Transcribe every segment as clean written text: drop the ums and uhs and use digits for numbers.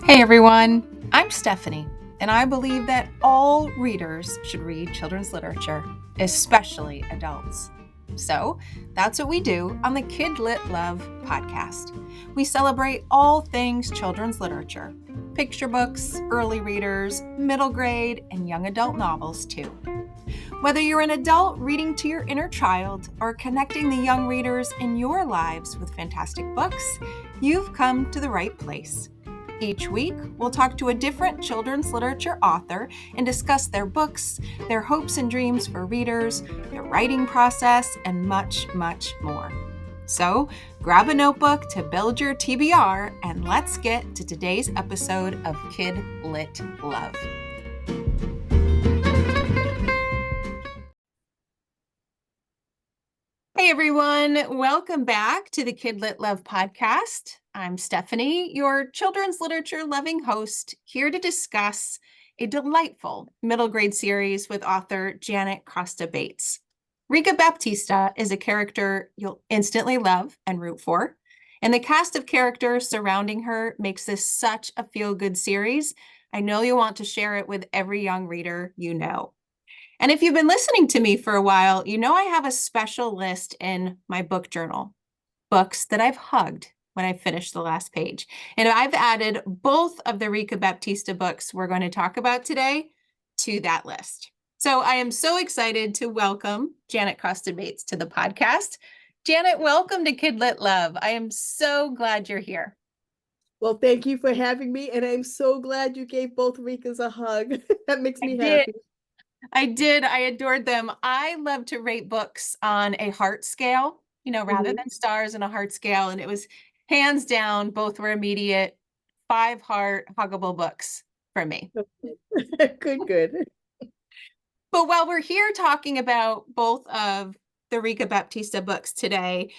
Hey everyone, I'm Stephanie, and I believe that all readers should read children's literature, especially adults. So that's what we do on the Kid Lit Love podcast. We celebrate all things children's literature, picture books, early readers, middle grade, and young adult novels too. Whether you're an adult reading to your inner child or connecting the young readers in your lives with fantastic books, you've come to the right place. Each week, we'll talk to a different children's literature author and discuss their books, their hopes and dreams for readers, their writing process, and much, much more. So, grab a notebook to build your TBR, and let's get to today's episode of Kid Lit Love. Hey everyone, welcome back to the Kid Lit Love podcast. I'm Stephanie, your children's literature loving host, here to discuss a delightful middle grade series with author Janet Costa Bates. Rica Baptista is a character you'll instantly love and root for, and the cast of characters surrounding her makes this such a feel-good series. I know you'll want to share it with every young reader you know. And if you've been listening to me for a while, you know I have a special list in my book journal, books that I've hugged when I finished the last page. And I've added both of the Rica Baptista books we're going to talk about today to that list. So I am so excited to welcome Janet Costa Bates to the podcast. Janet, welcome to Kid Lit Love. I am so glad you're here. Well, thank you for having me, and I'm so glad you gave both Ricas a hug. That makes me happy. I did. I adored them. I love to rate books on a heart scale, rather than stars and a heart scale. And it was hands down, both were immediate 5-heart huggable books for me. Good. But while we're here talking about both of the Rica Baptista books today,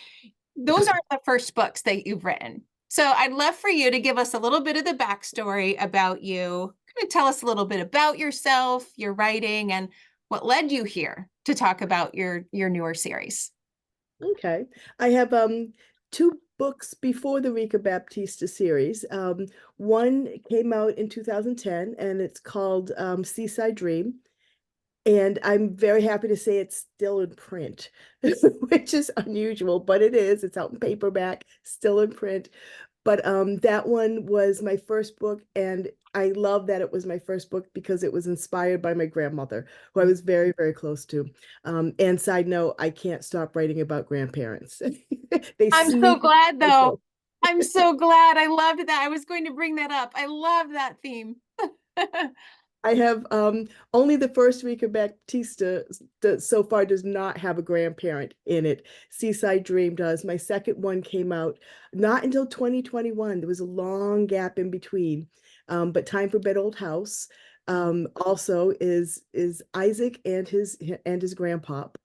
those aren't the first books that you've written. So I'd love for you to give us a little bit of the backstory about you. Kind of tell us a little bit about yourself, your writing, and what led you here to talk about your newer series. Okay. I have two books before the Rica Baptista series. One came out in 2010, and it's called Seaside Dream. And I'm very happy to say it's still in print, which is unusual, but it is. It's out in paperback, still in print. But that one was my first book, and I love that it was my first book because it was inspired by my grandmother, who I was very, very close to. And side note, I can't stop writing about grandparents. I'm so glad, though. I'm so glad. I loved that. I was going to bring that up. I love that theme. I have only the first Rica Baptista so far does not have a grandparent in it. Seaside Dream does. My second one came out not until 2021. There was a long gap in between. But Time for Bed Old House also is Isaac and his grandpop.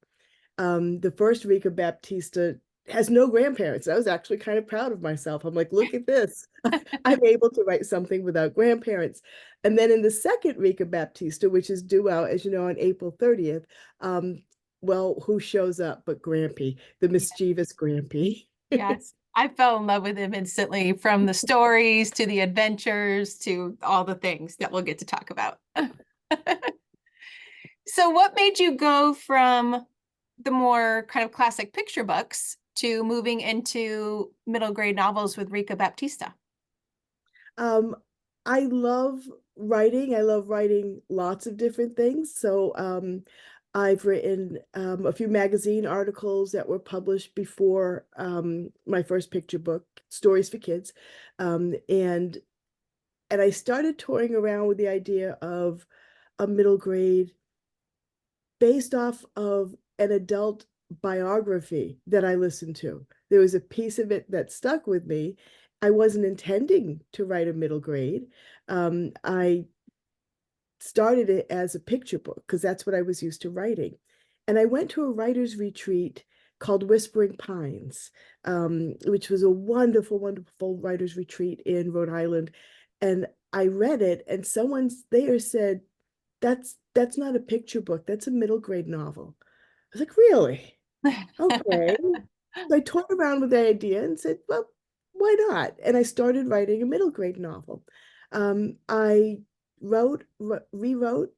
The first Rica Baptista has no grandparents. I was actually kind of proud of myself. I'm like, look at this. I'm able to write something without grandparents. And then in the second Rica Baptista, which is due out, as you know, on April 30th, well, who shows up but Grampy, the mischievous Grampy? Yes. I fell in love with him instantly, from the stories to the adventures to all the things that we'll get to talk about. So what made you go from the more kind of classic picture books to moving into middle grade novels with Rica Baptista? I love writing. I love writing lots of different things. So I've written a few magazine articles that were published before my first picture book, Stories for Kids. And I started toying around with the idea of a middle grade based off of an adult biography that I listened to. There was a piece of it that stuck with me. I wasn't intending to write a middle grade. I started it as a picture book because that's what I was used to writing. And I went to a writer's retreat called Whispering Pines, which was a wonderful, wonderful writer's retreat in Rhode Island. And I read it, and someone there said, that's not a picture book, that's a middle grade novel. I was like, really? Okay. So I toyed around with the idea and said, well, why not? And I started writing a middle grade novel. I rewrote,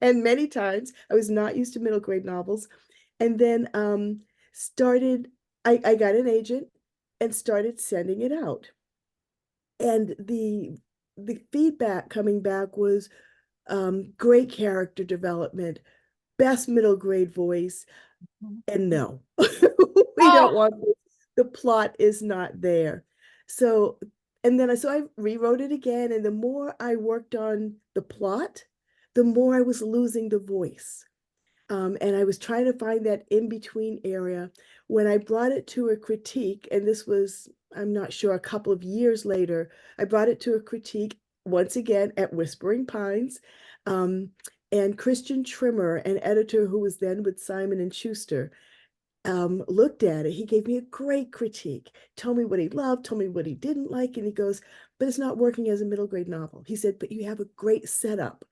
and many times I was not used to middle grade novels. And then started, I got an agent and started sending it out. And the feedback coming back was great character development, best middle grade voice, and no, we don't Oh, want this. The plot is not there. So, and then so I rewrote it again, and the more I worked on the plot, the more I was losing the voice. And I was trying to find that in between area. When I brought it to a critique, and this was, I'm not sure, a couple of years later, I brought it to a critique once again at Whispering Pines. Um, and Christian Trimmer, an editor who was then with Simon and Schuster, looked at it. He gave me a great critique, told me what he loved, told me what he didn't like, and he goes, but it's not working as a middle grade novel. He said, but you have a great setup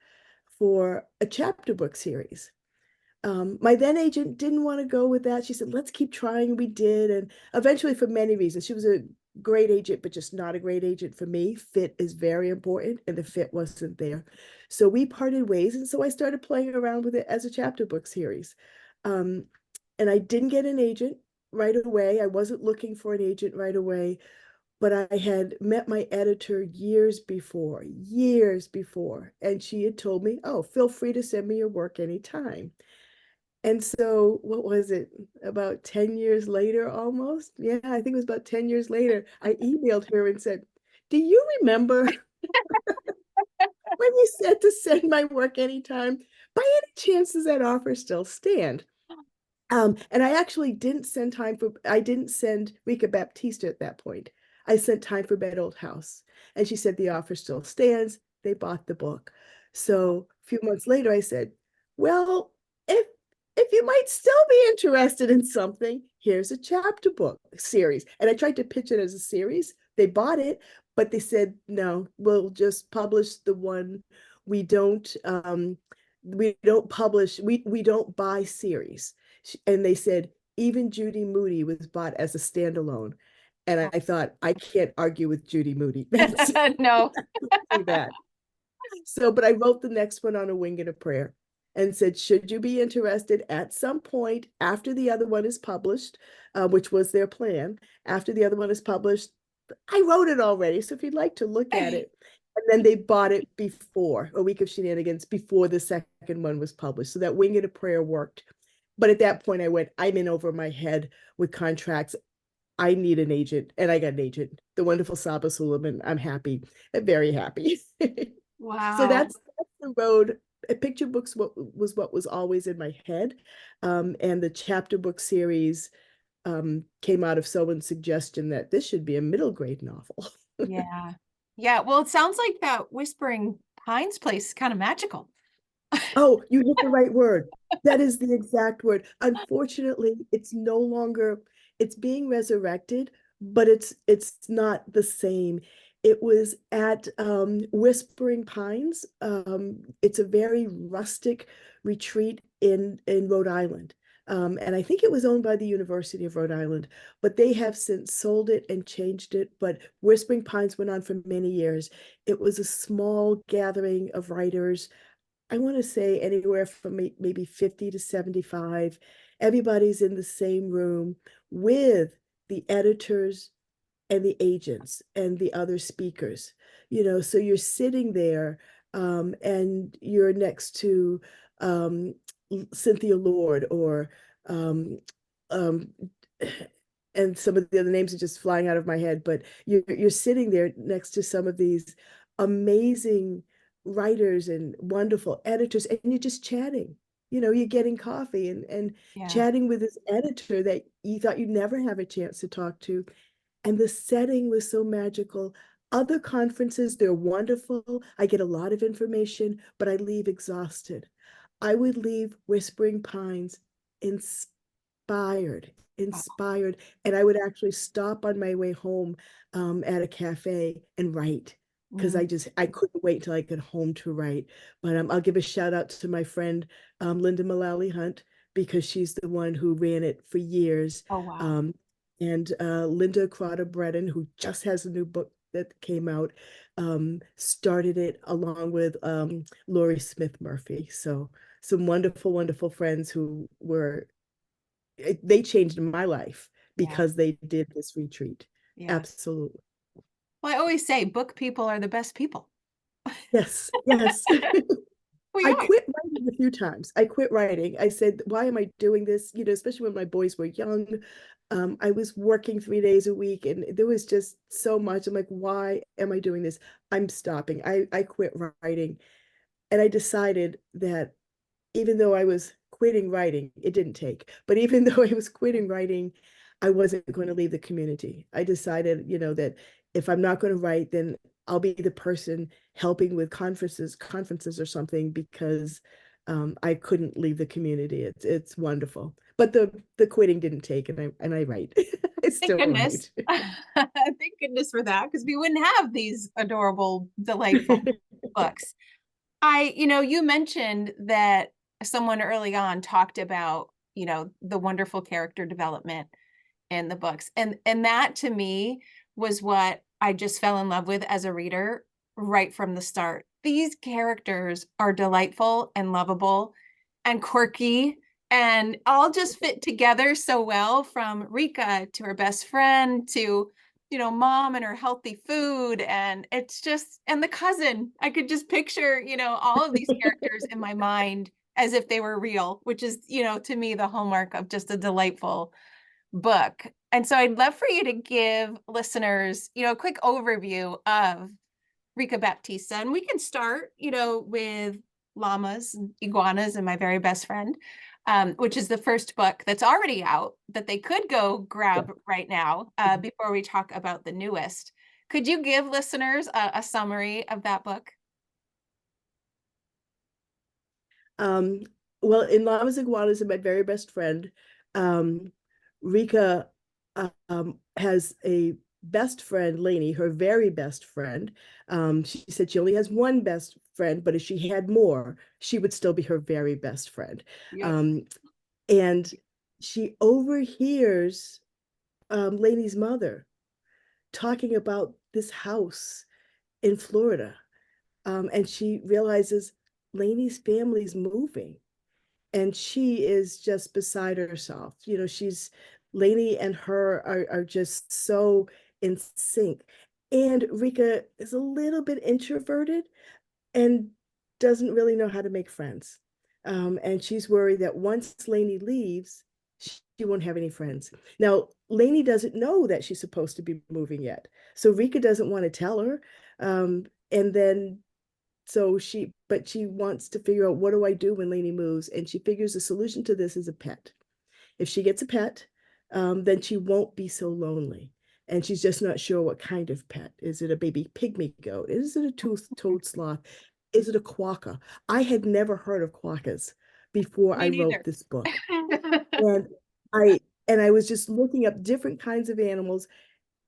for a chapter book series. My then agent didn't want to go with that. She said, let's keep trying. We did. And eventually, for many reasons, she was a great agent, but just not a great agent for me. Fit is very important, and the fit wasn't there. So we parted ways. And so I started playing around with it as a chapter book series. Um, and I didn't get an agent right away. I wasn't looking for an agent right away, but I had met my editor years before, and she had told me, oh, feel free to send me your work anytime. And so, what was it, about 10 years later almost? Yeah, I think it was about 10 years later. I emailed her and said, do you remember when you said to send my work anytime? By any chance, does that offer still stand? And I didn't send Rica Baptista at that point. I sent Time for Bed Old House. And she said the offer still stands. They bought the book. So a few months later, I said, well, if if you might still be interested in something, here's a chapter book series. And I tried to pitch it as a series. They bought it, but they said, no, we'll just publish the one. We don't we don't buy series. And they said even Judy Moody was bought as a standalone. And I thought, I can't argue with Judy Moody. That's no. that. So, but I wrote the next one on a wing and a prayer and said, should you be interested at some point after the other one is published, which was their plan, after the other one is published, I wrote it already. So if you'd like to look at it. And then they bought it before A Week of Shenanigans, before the second one was published. So that wing and a prayer worked. But at that point, I went, I'm in over my head with contracts. I need an agent, and I got an agent, the wonderful Saba Suleiman. I'm happy, I'm very happy. So Wow. that's the road. A picture books what was always in my head, and the chapter book series came out of someone's suggestion that this should be a middle grade novel. Yeah. Yeah. Well, it sounds like that Whispering Pines place is kind of magical. Oh, you hit the right word. That is the exact word. Unfortunately, it's no longer, it's being resurrected, but it's not the same. It was at Whispering Pines. It's a very rustic retreat in Rhode Island. And I think it was owned by the University of Rhode Island, but they have since sold it and changed it. But Whispering Pines went on for many years. It was a small gathering of writers. I want to say anywhere from maybe 50 to 75. Everybody's in the same room with the editors and the agents and the other speakers. So you're sitting there, and you're next to um, Cynthia Lord, or um, and some of the other names are just flying out of my head, but you're sitting there next to some of these amazing writers and wonderful editors, and you're just chatting. You're getting coffee and Yeah. chatting with this editor that you thought you'd never have a chance to talk to. And the setting was so magical. Other conferences, they're wonderful. I get a lot of information, but I leave exhausted. I would leave Whispering Pines inspired, inspired. And I would actually stop on my way home at a cafe and write, because Mm. I couldn't wait till I got home to write. But I'll give a shout out to my friend Linda Mullally Hunt, because she's the one who ran it for years. Oh, wow. And Linda Crowder Bredden, who just has a new book that came out, started it along with Laurie Smith Murphy. So some wonderful, wonderful friends who were, they changed my life Yeah. because they did this retreat. Yes. Absolutely. Well, I always say book people are the best people. Yes, yes. We I are. quit writing a few times. I quit writing. I said, why am I doing this? You know, especially when my boys were young. I was working 3 days a week and there was just so much. I'm like, why am I doing this? I'm stopping. I quit writing. And I decided that even though I was quitting writing, it didn't take, but even though I was quitting writing, I wasn't going to leave the community. I decided, that if I'm not going to write, then I'll be the person helping with conferences or something because I couldn't leave the community. It's wonderful, but the quitting didn't take, and I write. I Thank still goodness. write. Thank goodness for that, because we wouldn't have these adorable, delightful books. You mentioned that someone early on talked about, the wonderful character development in the books. And that to me was what I just fell in love with as a reader right from the start. These characters are delightful and lovable and quirky and all just fit together so well, from Rica to her best friend to mom and her healthy food. And it's just, and the cousin, I could just picture, all of these characters in my mind as if they were real, which is, to me, the hallmark of just a delightful book. And so I'd love for you to give listeners, a quick overview of Rica Baptista. And we can start, with llamas, and iguanas, and my very best friend, which is the first book that's already out that they could go Yeah. grab right now, before we talk about the newest. Could you give listeners a summary of that book? Um, well, in Llamas and Iguanas and My Very Best Friend, um, Rika has a best friend, Lainey, her very best friend. She said she only has one best friend, but if she had more, she would still be her very best friend. Yes. Um, and she overhears Lainey's mother talking about this house in Florida. And she realizes Lainey's family's moving and she is just beside herself. She's Lainey and her are just so in sync. And Rika is a little bit introverted and doesn't really know how to make friends. And she's worried that once Lainey leaves, she won't have any friends. Now, Lainey doesn't know that she's supposed to be moving yet. So Rika doesn't want to tell her. And then but she wants to figure out, what do I do when Lainey moves? And she figures the solution to this is a pet. If she gets a pet, then she won't be so lonely. And she's just not sure what kind of pet. Is it a baby pygmy goat? Is it a toad sloth? Is it a quokka? I had never heard of quokkas before Me I wrote neither. this book. And I I was just looking up different kinds of animals.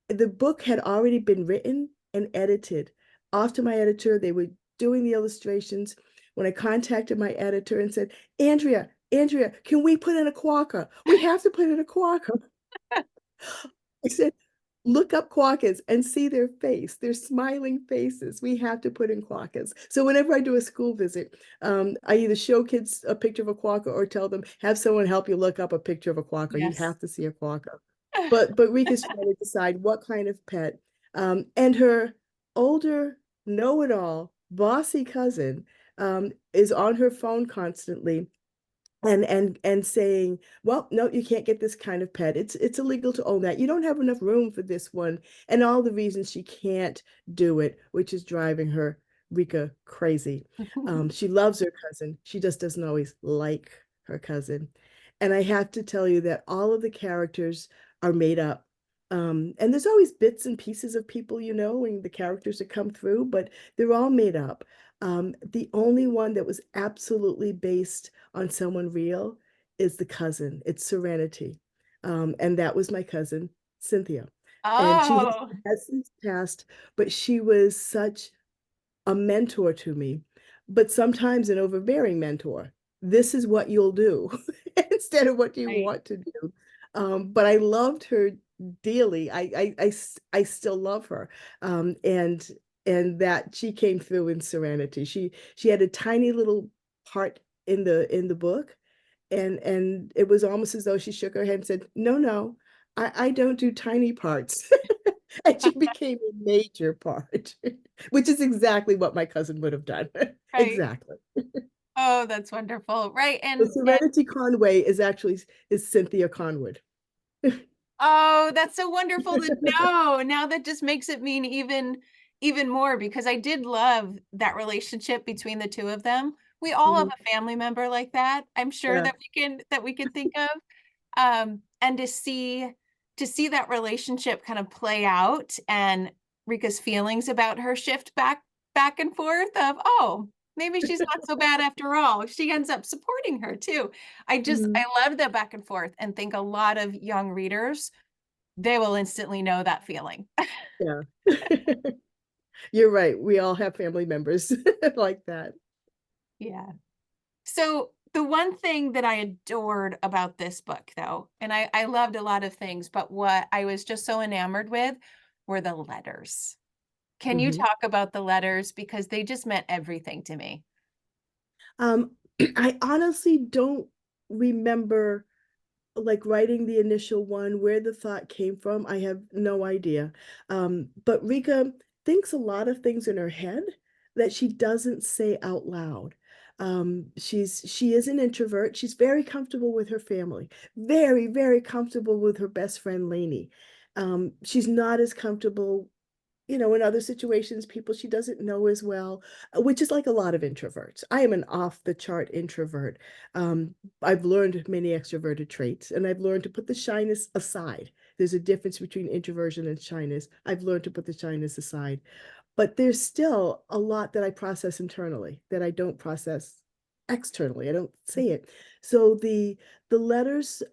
The book had already been written and edited. Off to my editor, they were doing the illustrations. When I contacted my editor and said, Andrea, can we put in a quokka? We have to put in a quokka. I said, look up quokkas and see their face, their smiling faces. We have to put in quokkas. So whenever I do a school visit, I either show kids a picture of a quokka or tell them, have someone help you look up a picture of a quokka. You Yes. have to see a quokka. But Rika's trying to decide what kind of pet. And her older know-it-all, bossy cousin is on her phone constantly and saying, well, no, you can't get this kind of pet. It's illegal to own that. You don't have enough room for this one, and all the reasons she can't do it, which is driving her Rika crazy. She loves her cousin. She just doesn't always like her cousin. And I have to tell you that all of the characters are made up. And there's always bits and pieces of people, and the characters that come through, but they're all made up. The only one that was absolutely based on someone real is the cousin. It's Serenity. And that was my cousin, Cynthia. And Oh, has since passed, but she was such a mentor to me, but sometimes an overbearing mentor. This is what you'll do instead of what you right. want to do. But I loved her dearly. I still love her. And that she came through in Serenity. She had a tiny little part in the book, and it was almost as though she shook her head and said, "No, no, I don't do tiny parts." And she became a major part, which is exactly what my cousin would have done. Right. Exactly. Oh, that's wonderful. Right. The And Serenity Conway is Cynthia Conwood. oh, that's so wonderful to know. Now that just makes it mean even more because I did love that relationship between the two of them. We all have Mhm. a family member like that. I'm sure Yeah. that we can think of. And to see that relationship kind of play out and Rika's feelings about her shift back and forth of, oh, maybe she's not so bad after all. She ends up supporting her too. I Mhm. love that back and forth and think a lot of young readers, they will instantly know that feeling. Yeah. You're right. We all have family members like that. Yeah. So the one thing that I adored about this book, though, and I loved a lot of things, but what I was just so enamored with were the letters. Can you Mhm. talk about the letters? Because they just meant everything to me. Um, I honestly don't remember like writing the initial one, where the thought came from. I have no idea. But Rika thinks a lot of things in her head that she doesn't say out loud. She is an introvert. She's very comfortable with her family, very, very comfortable with her best friend Lainey. She's not as comfortable, in other situations, people she doesn't know as well, which is like a lot of introverts. I am an off the chart introvert. I've learned many extroverted traits, and I've learned to put the shyness aside. There's a difference between introversion and shyness. I've learned to put the shyness aside, but there's still a lot that I process internally that I don't process externally. I don't say it. So the letters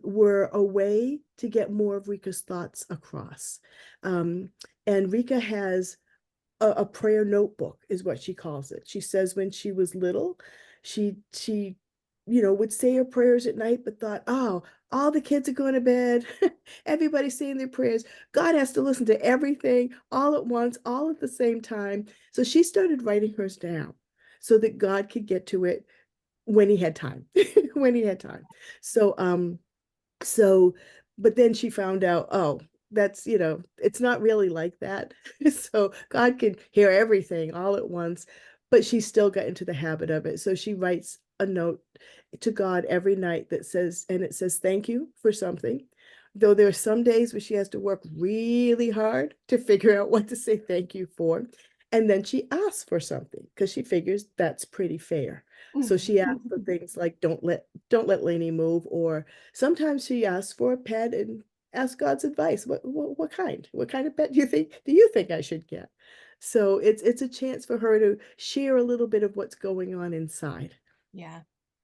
were a way to get more of Rika's thoughts across. Um, and Rika has a prayer notebook, is what she calls it. She says when she was little, she would say her prayers at night, but thought, oh, all the kids are going to bed. Everybody's saying their prayers. God has to listen to everything all at once, all at the same time. So she started writing hers down so that God could get to it when he had time. When he had time. So, but then she found out, oh, that's, it's not really like that. So God can hear everything all at once, but she still got into the habit of it. So she writes a note to God every night that says, and it says, thank you for something. Though there are some days where she has to work really hard to figure out what to say thank you for. And then she asks for something because she figures that's pretty fair. So she asks for things like don't let Lainey move, or sometimes she asks for a pet and asks God's advice. What kind? What kind of pet do you think I should get? So it's a chance for her to share a little bit of what's going on inside. Yeah.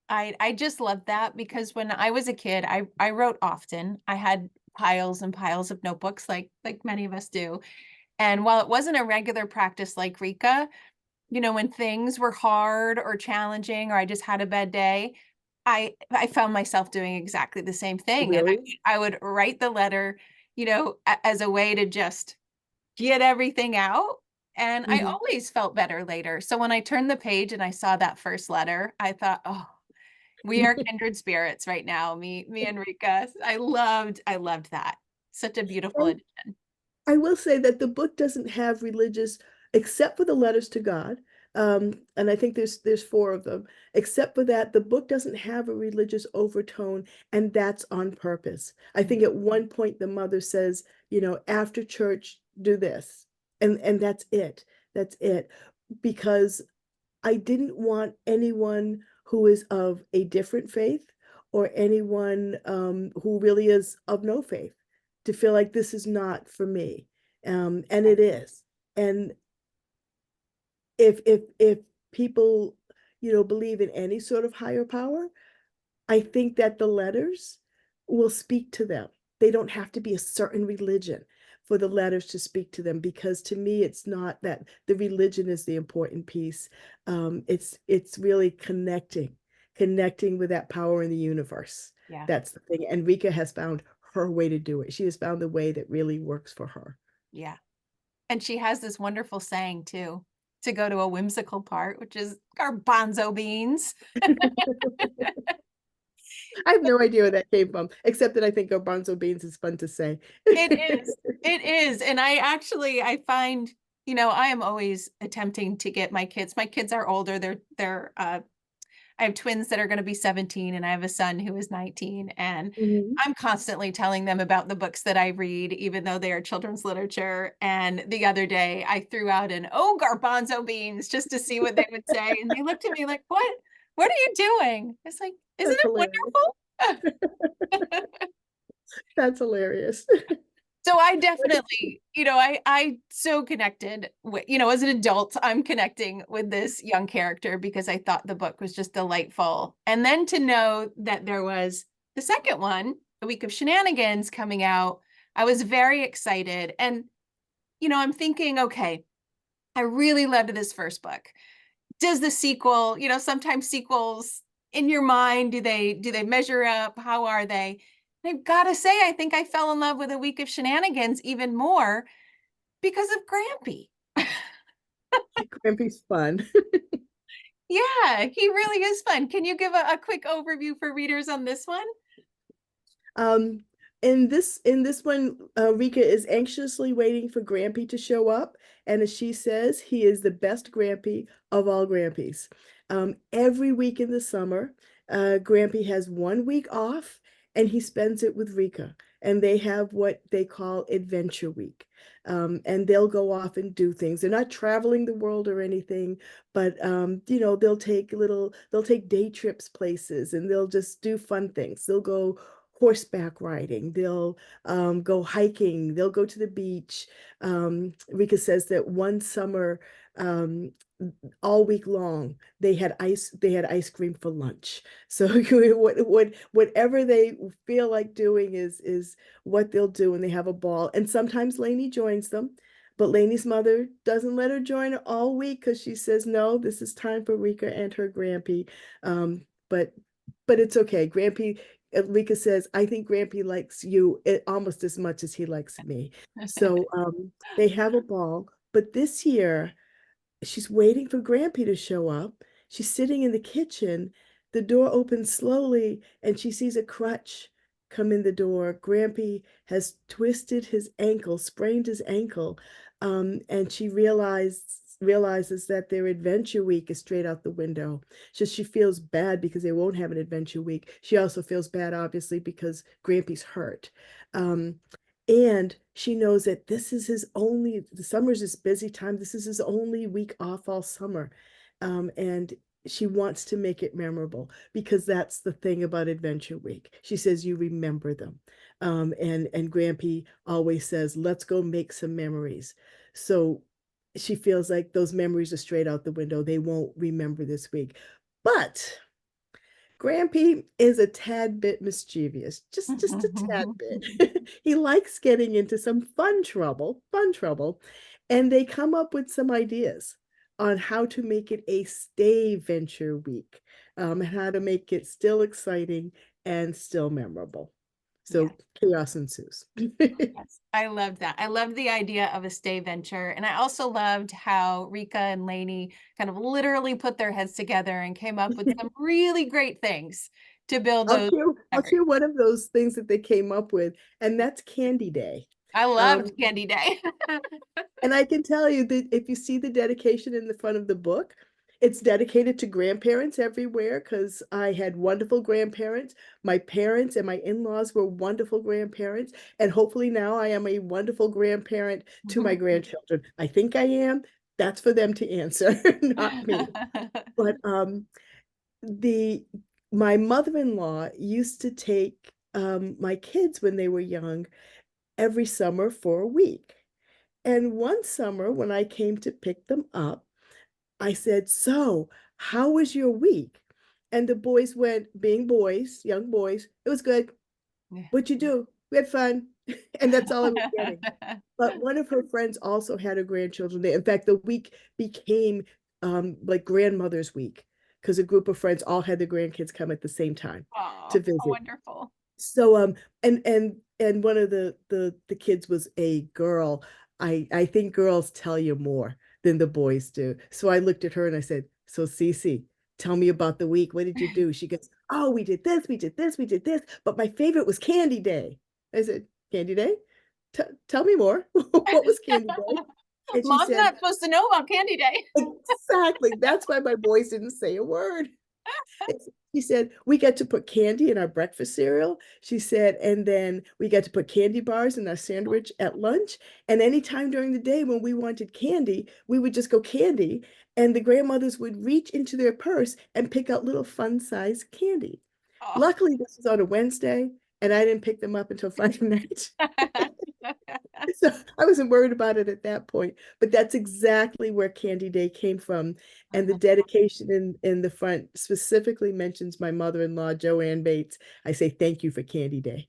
I just love that because when I was a kid, I wrote often. I had piles and piles of notebooks like many of us do. And while it wasn't a regular practice like Rika, when things were hard or challenging or I just had a bad day, I found myself doing exactly the same thing. And Really? I would write the letter, as a way to just get everything out. And I Mhm. always felt better later. So when I turned the page and I saw that first letter, I thought, oh, we are kindred spirits right now, me and Rika. I loved that. Such a beautiful addition. I will say that the book doesn't have religious, except for the letters to God. And I think there's four of them. Except for that, the book doesn't have a religious overtone, and that's on purpose. I think at one point the mother says, after church, do this. And that's it. That's it. Because I didn't want anyone who is of a different faith, or anyone who really is of no faith, to feel like this is not for me. And it is. And if people, believe in any sort of higher power, I think that the letters will speak to them. They don't have to be a certain religion for the letters to speak to them, because to me, it's not that the religion is the important piece. It's really connecting with that power in the universe. Yeah. That's the thing. And Rika has found her way to do it. She has found the way that really works for her. Yeah. And she has this wonderful saying too, to go to a whimsical part, which is garbanzo beans. I have no idea where that came from, except that I think garbanzo beans is fun to say. It is. It is. And I find, I am always attempting to get my kids are older. I have twins that are going to be 17 and I have a son who is 19 and Mhm. I'm constantly telling them about the books that I read, even though they are children's literature. And the other day I threw out an, oh, garbanzo beans just to see what they would say. And they looked at me like, what? What are you doing? It's like, isn't That's it hilarious. wonderful? That's hilarious. So I definitely, I so connected with, as an adult, I'm connecting with this young character because I thought the book was just delightful. And then to know that there was the second one, A Week of Shenanigans, coming out, I was very excited. And, I'm thinking, okay, I really loved this first book. Does the sequel, sometimes sequels in your mind, do they measure up? How are they? And I've got to say, I think I fell in love with A Week of Shenanigans even more because of Grampy. Grampy's fun. Yeah, he really is fun. Can you give a quick overview for readers on this one? Um, in this one, Rika is anxiously waiting for Grampy to show up, and as she says, he is the best Grampy of all Grampies. Every week in the summer, Grampy has 1 week off, and he spends it with Rika, and they have what they call Adventure Week. And they'll go off and do things. They're not traveling the world or anything, but they'll take day trips places, and they'll just do fun things. They'll go horseback riding, they'll go hiking, they'll go to the beach. Rika says that one summer, um, all week long they had ice cream for lunch. So whatever they feel like doing is what they'll do, and they have a ball. And sometimes Lainey joins them, but Lainey's mother doesn't let her join all week because she says no, this is time for Rika and her Grampy. But it's okay. Rika says, I think Grampy likes you almost as much as he likes me. So they have a ball. But this year, she's waiting for Grampy to show up. She's sitting in the kitchen. The door opens slowly, and she sees a crutch come in the door. Grampy has twisted his ankle, sprained his ankle, and she realizes that their adventure week is straight out the window. She feels bad because they won't have an adventure week. She also feels bad, obviously, because Grampy's hurt. Um, and she knows that the summer's this busy time. This is his only week off all summer. And she wants to make it memorable because that's the thing about Adventure Week. She says, you remember them. And Grampy always says, let's go make some memories. So she feels like those memories are straight out the window. They won't remember this week. But Grampy is a tad bit mischievous, just a tad bit. He likes getting into some fun trouble, and they come up with some ideas on how to make it a stay venture week, how to make it still exciting and still memorable. Yeah. So chaos ensues. Yes, I loved that. I loved the idea of a stay venture. And I also loved how Rika and Lainey kind of literally put their heads together and came up with some really great things to build I'll those share I'll memories. share one of those things that they came up with, and that's Candy Day. I loved Um, Candy Day. And I can tell you that if you see the dedication in the front of the book, it's dedicated to grandparents everywhere because I had wonderful grandparents. My parents and my in-laws were wonderful grandparents. And hopefully now I am a wonderful grandparent to my grandchildren. I think I am. That's for them to answer, not me. But the my mother-in-law used to take my kids when they were young every summer for a week. And one summer, when I came to pick them up, I said, so, how was your week? And the boys went, being boys, young boys, it was good. What'd you do? We had fun. And that's all I was getting. But one of her friends also had her grandchildren there. In fact, the week became like grandmother's week. because a group of friends all had their grandkids come at the same time to Oh, how visit. wonderful. So and one of the kids was a girl. I think girls tell you more than the boys do. So I looked at her and I said, "So Cece, tell me about the week. What did you do?" She goes, "Oh, we did this, we did this, we did this, but my favorite was Candy Day." I said, "Candy Day? Tell me more. What was Candy Day?" And she Mom's said, not supposed to know about Candy Day. "Exactly. That's why my boys didn't say a word." She said, we got to put candy in our breakfast cereal. She said, and then we got to put candy bars in our sandwich at lunch. And anytime during the day when we wanted candy, we would just go candy. And the grandmothers would reach into their purse and pick out little fun-sized candy. Oh. Luckily, this was on a Wednesday, and I didn't pick them up until Friday night. So I wasn't worried about it at that point, but that's exactly where Candy Day came from. And the dedication in the front specifically mentions my mother-in-law, Joanne Bates. I say thank you for Candy Day.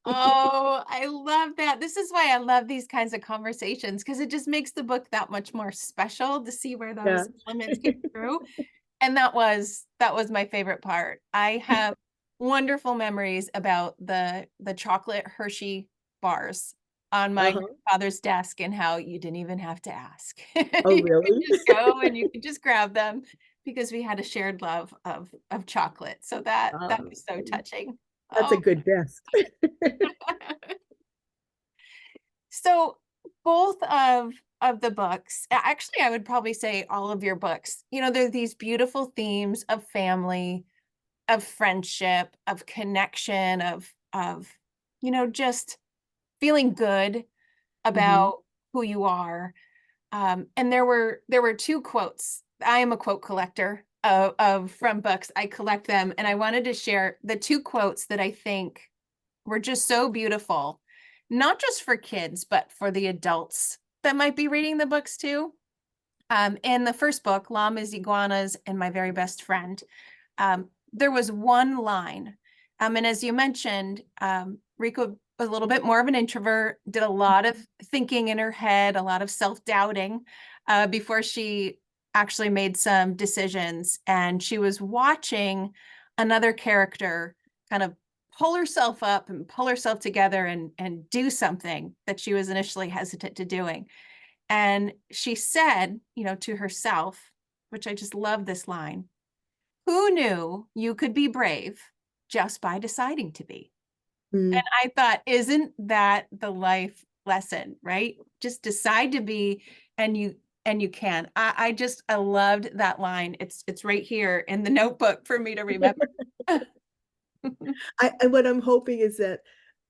Oh, I love that. This is why I love these kinds of conversations because it just makes the book that much more special to see where Yeah. those elements came through. And that was my favorite part. I have wonderful memories about the chocolate Hershey bars on my Uh-huh. father's desk and how you didn't even have to ask. Oh, You could really? just go and you could just grab them because we had a shared love of chocolate. So that Uh, was so touching. that's a Oh. good desk. So both of the books, actually, I would probably say all of your books, there are these beautiful themes of family, of friendship, of connection, of just feeling good Mhm. about who you are. And there were two quotes. I am a quote collector of from books. I collect them, and I wanted to share the two quotes that I think were just so beautiful, not just for kids, but for the adults that might be reading the books too. In the first book, Llamas, Iguanas, and My Very Best Friend, there was one line. And as you mentioned, Rico was a little bit more of an introvert, did a lot of thinking in her head, a lot of self-doubting before she actually made some decisions. And she was watching another character kind of pull herself up and pull herself together and do something that she was initially hesitant to doing. And she said, to herself, which I just love this line, who knew you could be brave just by deciding to be? And Mm. I thought, isn't that the life lesson, right? Just decide to be and you can. I loved that line. It's right here in the notebook for me to remember. What I'm hoping is that,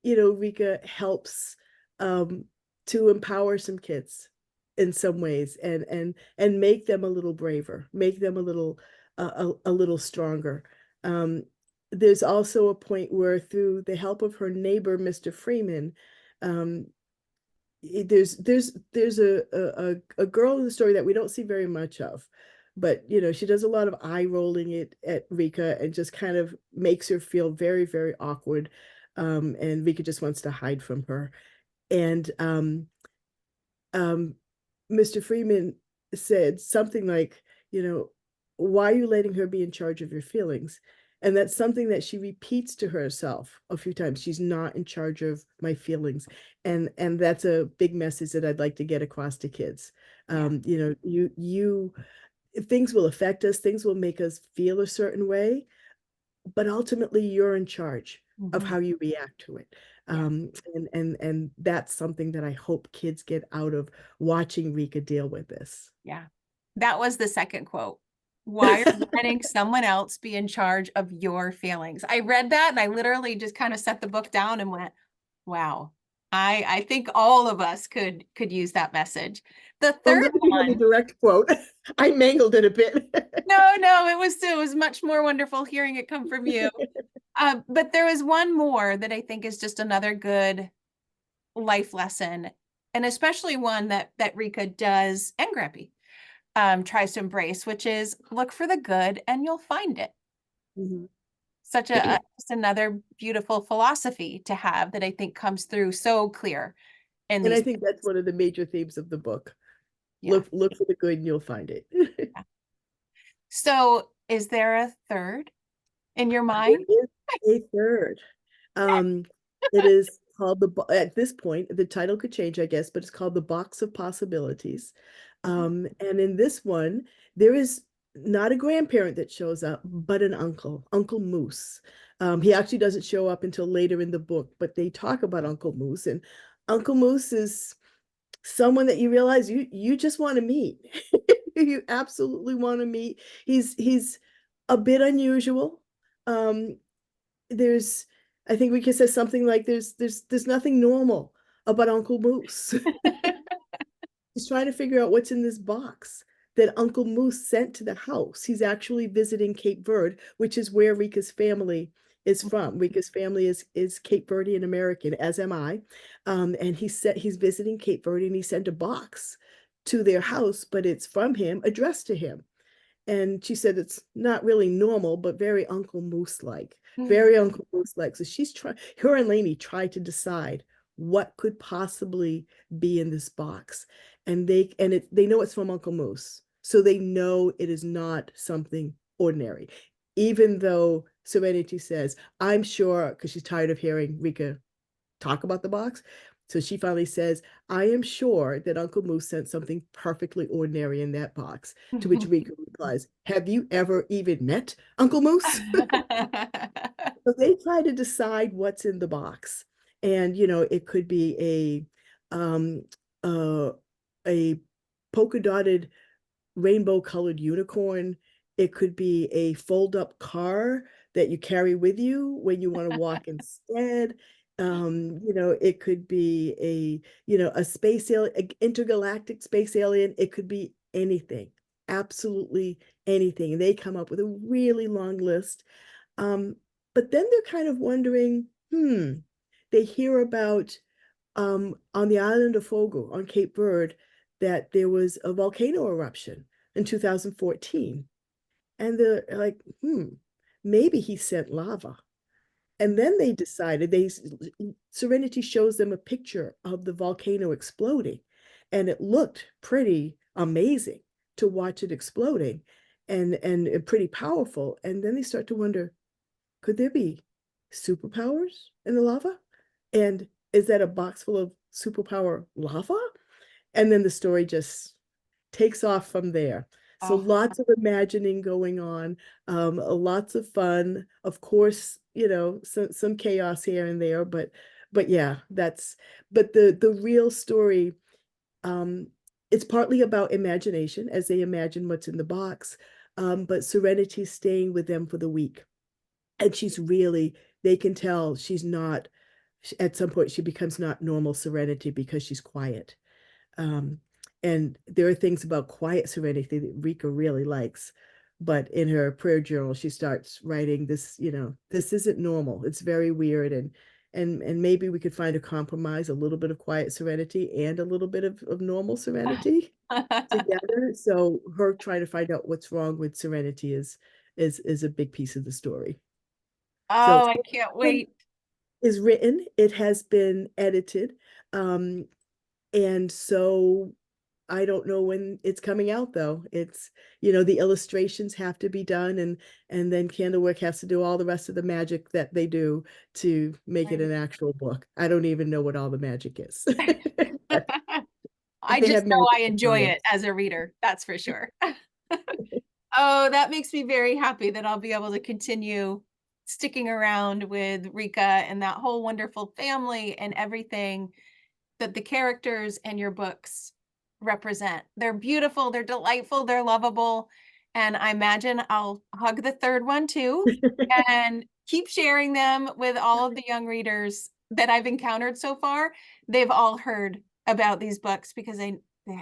Rika helps um, to empower some kids in some ways and make them a little braver, make them a little stronger. Um, there's also a point where through the help of her neighbor, Mr. Freeman, um, there's a girl in the story that we don't see very much of, but she does a lot of eye rolling it at Rika and just kind of makes her feel very, very awkward. And Rika just wants to hide from her. And um, Mr. Freeman said something like, why are you letting her be in charge of your feelings? And that's something that she repeats to herself a few times. She's not in charge of my feelings. And that's a big message that I'd like to get across to kids. Yeah. You things will affect us, things will make us feel a certain way, but ultimately you're in charge of Mhm. how you react to it. Yeah. And that's something that I hope kids get out of watching Rika deal with this. Yeah. That was the second quote. Why are you letting someone else be in charge of your feelings? I read that and I literally just kind of set the book down and went, wow. I think all of us could use that message. The I'm third glad you had a one, direct quote. I mangled it a bit. no, it was much more wonderful hearing it come from you. But there was one more that I think is just another good life lesson, and especially one that Rika does and Grampy tries to embrace, which is look for the good and you'll find it. Mhm. Such just another beautiful philosophy to have that I think comes through so clear in And I these. think that's one of the major themes of the book. Yeah. Look for the good and you'll find it. Yeah. So Is there a third in your There mind? is a third. Um, it is called at this point, the title could change, I guess, but it's called The Box of Possibilities. Oh. And in this one, there is not a grandparent that shows up, but an uncle, Uncle Moose. He actually doesn't show up until later in the book, but they talk about Uncle Moose, and Uncle Moose is someone that you realize you just want to meet. You absolutely want to meet. He's a bit unusual. Um, there's I think we could say something like there's nothing normal about Uncle Moose. He's trying to figure out what's in this box that Uncle Moose sent to the house. He's actually visiting Cape Verde, which is where Rica's family is from. Rica's family is Cape Verdean American, as am I. And he's visiting Cape Verde, and he sent a box to their house, but it's from him, addressed to him. And she said it's not really normal, but very Uncle Moose like, Mm. very Uncle Moose like. So she's trying, her and Lainey tried to decide what could possibly be in this box. And they know it's from Uncle Moose. So they know it is not something ordinary. Even though Serenity says, I'm sure, because she's tired of hearing Rica talk about the box. So she finally says, I am sure that Uncle Moose sent something perfectly ordinary in that box. To which Rico replies, have you ever even met Uncle Moose? So they try to decide what's in the box. And, it could be um, uh, a polka dotted rainbow colored unicorn. It could be a fold up car that you carry with you when you want to walk instead. It could be a space alien, intergalactic space alien. It could be anything, absolutely anything. And they come up with a really long list. Um, but then they're kind of wondering, they hear about on the island of Fogo on Cape Verde that there was a volcano eruption in 2014. And they're like, maybe he sent lava. And then they decided Serenity shows them a picture of the volcano exploding. And it looked pretty amazing to watch it exploding and pretty powerful. And then they start to wonder, could there be superpowers in the lava? And is that a box full of superpower lava? And then the story just takes off from there. So Oh. lots of imagining going on, lots of fun. Of course, some chaos here and there, but yeah, but the real story, um, it's partly about imagination as they imagine what's in the box, but Serenity's staying with them for the week. And they can tell she's not, at some point, she becomes not normal Serenity because she's quiet. Um, and there are things about quiet Serenity that Rica really likes. But in her prayer journal, she starts writing this isn't normal. It's very weird. And maybe we could find a compromise, a little bit of quiet Serenity and a little bit of normal Serenity together. So her trying to find out what's wrong with Serenity is a big piece of the story. So Oh, I can't wait. is written, it has been edited. Um, and so I don't know when it's coming out though. The illustrations have to be done and then Candlework has to do all the rest of the magic that they do to make it Right. an actual book. I don't even know what all the magic is. But I they just have know magic I enjoy behind. it as a reader, that's for sure. Oh, that makes me very happy that I'll be able to continue sticking around with Rika and that whole wonderful family and everything that the characters and your books represent. They're beautiful, they're delightful, they're lovable. And I imagine I'll hug the third one too and keep sharing them with all of the young readers that I've encountered so far. They've all heard about these books because I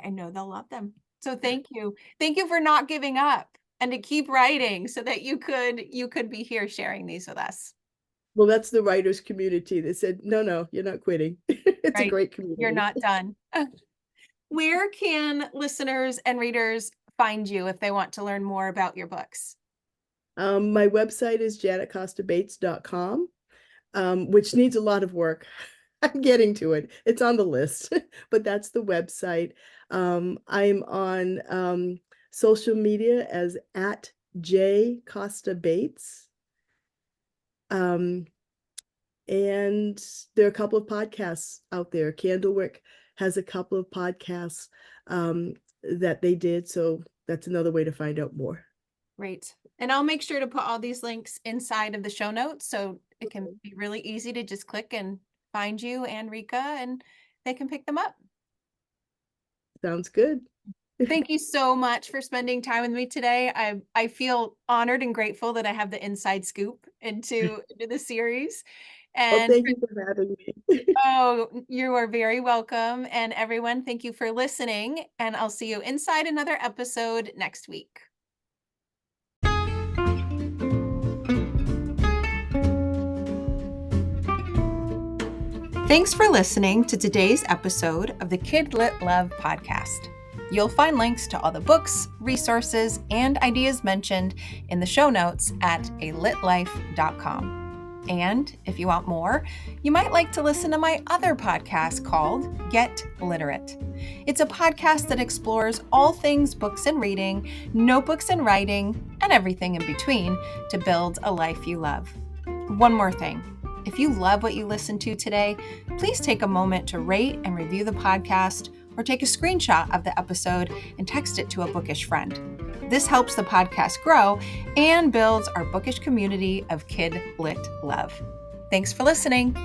know they'll love them. So thank you. Thank you for not giving up and to keep writing so that you could be here sharing these with us. Well, that's the writers community that said, no, you're not quitting. It's a Right? great You're community. not done. Where can listeners and readers find you if they want to learn more about your books? My website is janetcostabates.com, which needs a lot of work. I'm getting to it. It's on the list, but that's the website. I'm on social media as at J. Costa Bates. And there are a couple of podcasts out there. Candlewick has a couple of podcasts that they did. So that's another way to find out more. Great. And I'll make sure to put all these links inside of the show notes so it can be really easy to just click and find you and Rica and they can pick them up. Sounds good. Thank you so much for spending time with me today. I feel honored and grateful that I have the inside scoop into the series. Well, And thank you for having me. oh, you are very welcome. And everyone, thank you for listening. And I'll see you inside another episode next week. Thanks for listening to today's episode of the Kid Lit Love podcast. You'll find links to all the books, resources, and ideas mentioned in the show notes at alitlife.com. And if you want more, you might like to listen to my other podcast called Get Literate. It's a podcast that explores all things books and reading, notebooks and writing, and everything in between to build a life you love. One more thing. If you love what you listened to today, please take a moment to rate and review the podcast or take a screenshot of the episode and text it to a bookish friend. This helps the podcast grow and builds our bookish community of kid lit love. Thanks for listening.